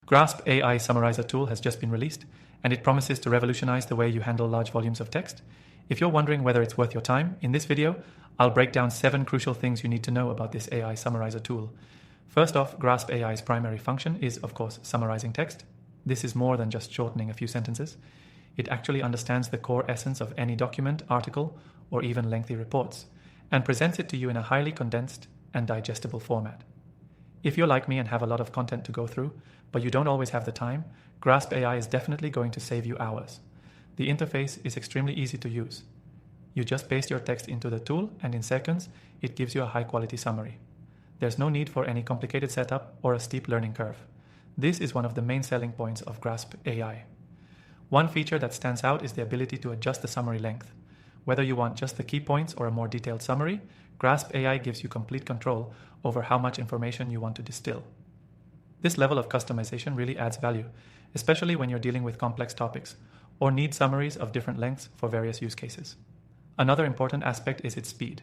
Grasp AI Summarizer tool has just been released, and it promises to revolutionize the way you handle large volumes of text. If you're wondering whether it's worth your time, in this video, I'll break down 7 crucial things you need to know about this AI Summarizer tool. First off, Grasp AI's primary function is, of course, summarizing text. This is more than just shortening a few sentences. It actually understands the core essence of any document, article, or even lengthy reports, and presents it to you in a highly condensed and digestible format. If you're like me and have a lot of content to go through, but you don't always have the time, Grasp AI is definitely going to save you hours. The interface is extremely easy to use. You just paste your text into the tool, and in seconds, it gives you a high-quality summary. There's no need for any complicated setup or a steep learning curve. This is one of the main selling points of Grasp AI. One feature that stands out is the ability to adjust the summary length. Whether you want just the key points or a more detailed summary, Grasp AI gives you complete control over how much information you want to distill. This level of customization really adds value, especially when you're dealing with complex topics or need summaries of different lengths for various use cases. Another important aspect is its speed.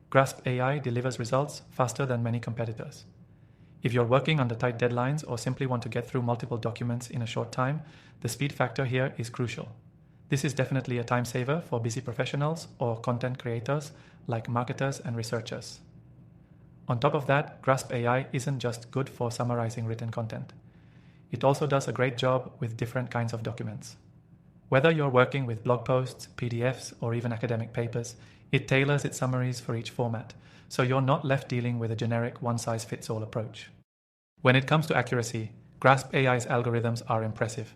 Grasp AI delivers results faster than many competitors. If you're working under tight deadlines or simply want to get through multiple documents in a short time, the speed factor here is crucial. This is definitely a time saver for busy professionals or content creators like marketers and researchers. On top of that, Grasp AI isn't just good for summarizing written content. It also does a great job with different kinds of documents. Whether you're working with blog posts, PDFs, or even academic papers, it tailors its summaries for each format, so you're not left dealing with a generic one-size-fits-all approach. When it comes to accuracy, Grasp AI's algorithms are impressive.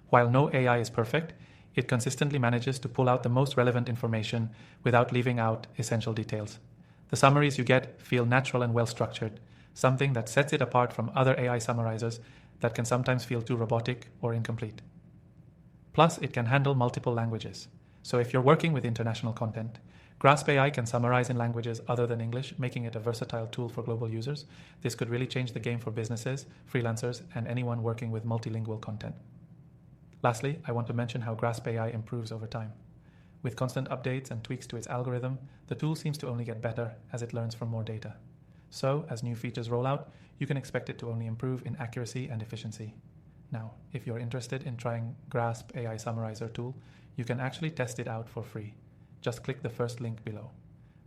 While no AI is perfect, it consistently manages to pull out the most relevant information without leaving out essential details. The summaries you get feel natural and well-structured, something that sets it apart from other AI summarizers that can sometimes feel too robotic or incomplete. Plus, it can handle multiple languages. So if you're working with international content, Grasp AI can summarize in languages other than English, making it a versatile tool for global users. This could really change the game for businesses, freelancers, and anyone working with multilingual content. Lastly, I want to mention how Grasp AI improves over time. With constant updates and tweaks to its algorithm, the tool seems to only get better as it learns from more data. So, as new features roll out, you can expect it to only improve in accuracy and efficiency. Now, if you're interested in trying Grasp AI Summarizer tool, you can actually test it out for free. Just click the first link below.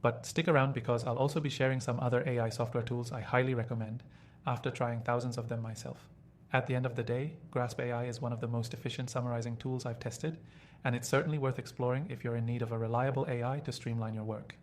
But stick around because I'll also be sharing some other AI software tools I highly recommend after trying thousands of them myself. At the end of the day, Grasp AI is one of the most efficient summarizing tools I've tested, and it's certainly worth exploring if you're in need of a reliable AI to streamline your work.